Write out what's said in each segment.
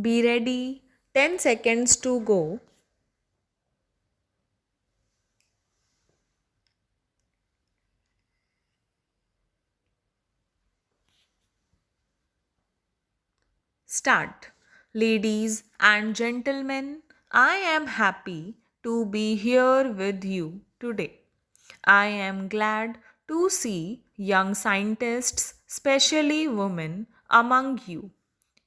Be ready. 10 seconds to go. Start. Ladies and gentlemen, I am happy to be here with you today. I am glad to see young scientists, especially women, among you.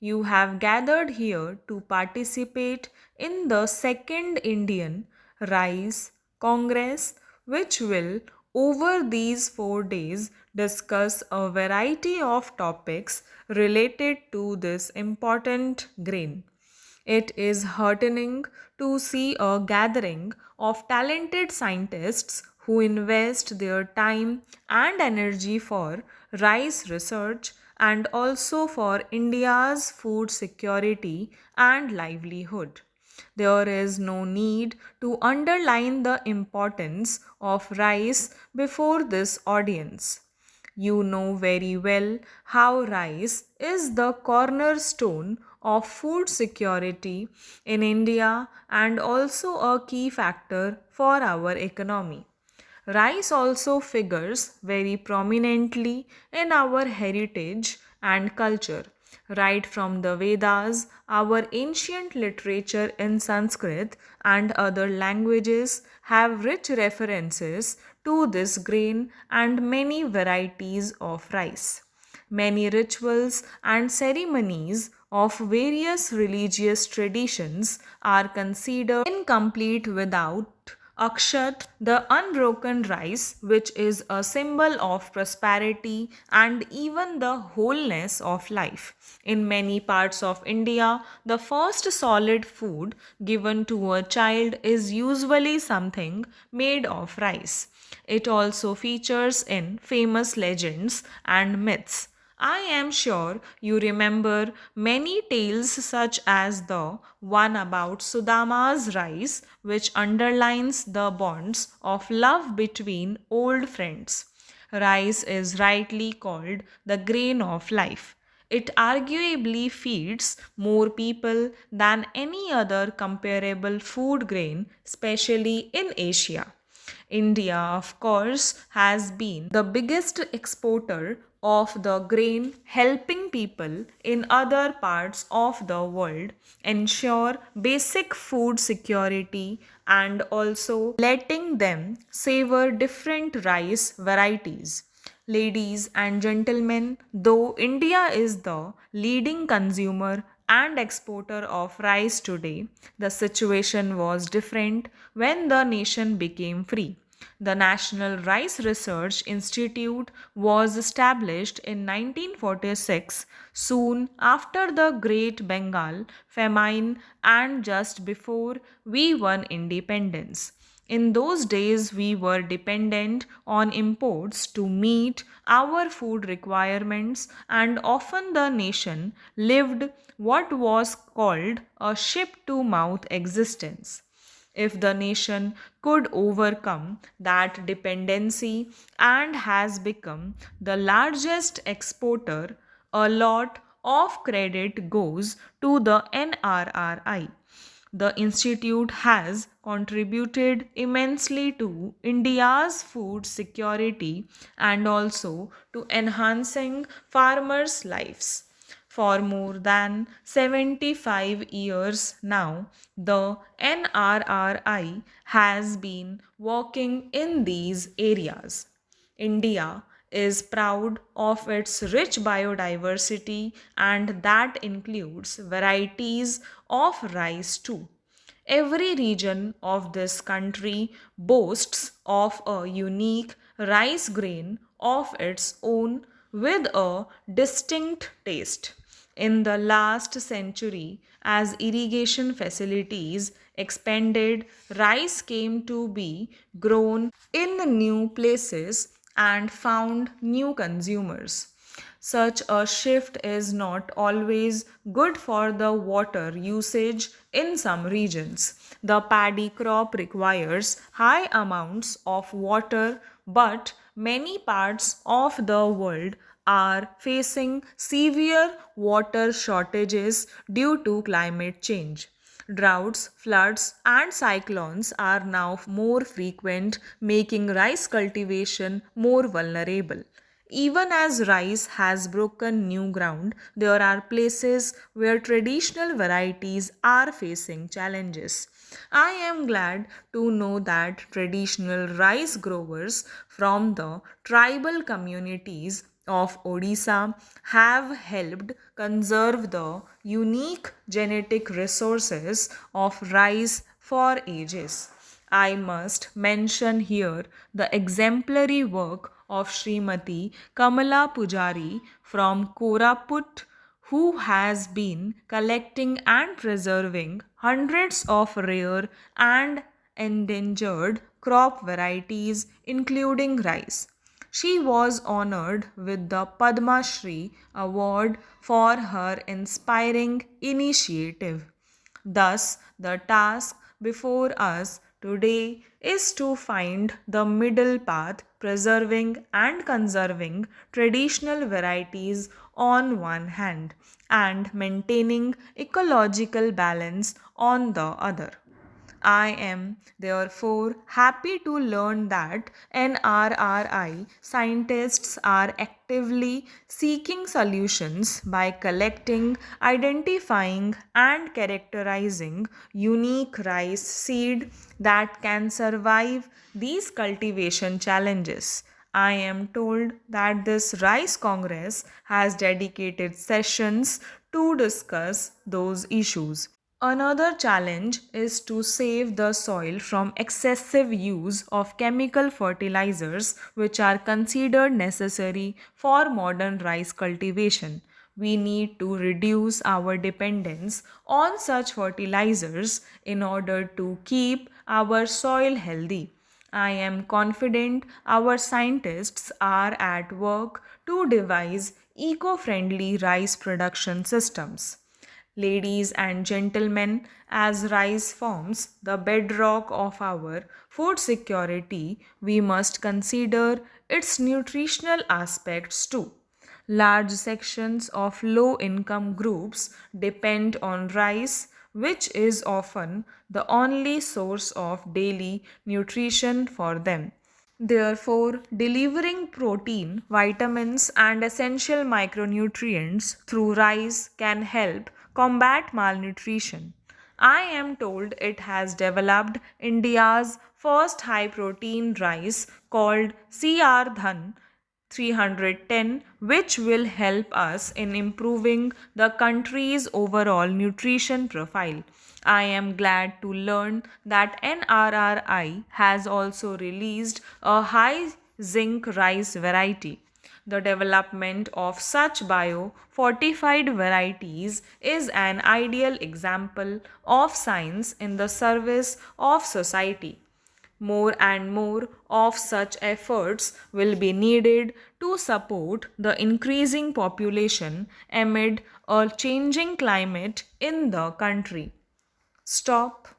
You have gathered here to participate in the second Indian Rice Congress, which will, over these 4 days, discuss a variety of topics related to this important grain. It is heartening to see a gathering of talented scientists who invest their time and energy for rice research and also for India's food security and livelihood. There is no need to underline the importance of rice before this audience. You know very well how rice is the cornerstone of food security in India and also a key factor for our economy. Rice also figures very prominently in our heritage and culture. Right from the Vedas, our ancient literature in Sanskrit and other languages have rich references to this grain and many varieties of rice. Many rituals and ceremonies of various religious traditions are considered incomplete without akshat, the unbroken rice, which is a symbol of prosperity and even the wholeness of life. In many parts of India, the first solid food given to a child is usually something made of rice. It also features in famous legends and myths. I am sure you remember many tales such as the one about Sudama's rice, which underlines the bonds of love between old friends. Rice is rightly called the grain of life. It arguably feeds more people than any other comparable food grain, especially in Asia. India, of course, has been the biggest exporter of the grain, helping people in other parts of the world ensure basic food security and also letting them savor different rice varieties. Ladies and gentlemen, though India is the leading consumer and exporter of rice today, the situation was different when the nation became free. The National Rice Research Institute was established in 1946, soon after the Great Bengal famine and just before we won independence. In those days, we were dependent on imports to meet our food requirements, and often the nation lived what was called a ship to mouth existence. If the nation could overcome that dependency and has become the largest exporter, a lot of credit goes to the NRRI. The institute has contributed immensely to India's food security and also to enhancing farmers' lives. For more than 75 years now, the NRRI has been working in these areas. India is proud of its rich biodiversity, and that includes varieties of rice too. Every region of this country boasts of a unique rice grain of its own with a distinct taste. In the last century, as irrigation facilities expanded, rice came to be grown in new places and found new consumers. Such a shift is not always good for the water usage in some regions. The paddy crop requires high amounts of water, but many parts of the world are facing severe water shortages due to climate change. Droughts, floods, and cyclones are now more frequent, making rice cultivation more vulnerable. Even as rice has broken new ground, there are places where traditional varieties are facing challenges. I am glad to know that traditional rice growers from the tribal communities of Odisha have helped conserve the unique genetic resources of rice for ages. I must mention here the exemplary work of Srimati Kamala Pujari from Koraput, who has been collecting and preserving hundreds of rare and endangered crop varieties, including rice. She was honored with the Padma Shri award for her inspiring initiative. Thus, the task before us today is to find the middle path, preserving and conserving traditional varieties on one hand and maintaining ecological balance on the other. I am therefore happy to learn that NRRI scientists are actively seeking solutions by collecting, identifying, and characterizing unique rice seed that can survive these cultivation challenges. I am told that this Rice Congress has dedicated sessions to discuss those issues. Another challenge is to save the soil from excessive use of chemical fertilizers, which are considered necessary for modern rice cultivation. We need to reduce our dependence on such fertilizers in order to keep our soil healthy. I am confident our scientists are at work to devise eco friendly rice production systems. Ladies and gentlemen, as rice forms the bedrock of our food security, we must consider its nutritional aspects too. Large sections of low income groups depend on rice, which is often the only source of daily nutrition for them. Therefore, delivering protein, vitamins, and essential micronutrients through rice can help combat malnutrition. I am told it has developed India's first high protein rice called CR Dhan 310, which will help us in improving the country's overall nutrition profile. I am glad to learn that NRRI has also released a high zinc rice variety. The development of such bio fortified varieties is an ideal example of science in the service of society. More and more of such efforts will be needed to support the increasing population amid a changing climate in the country. Stop.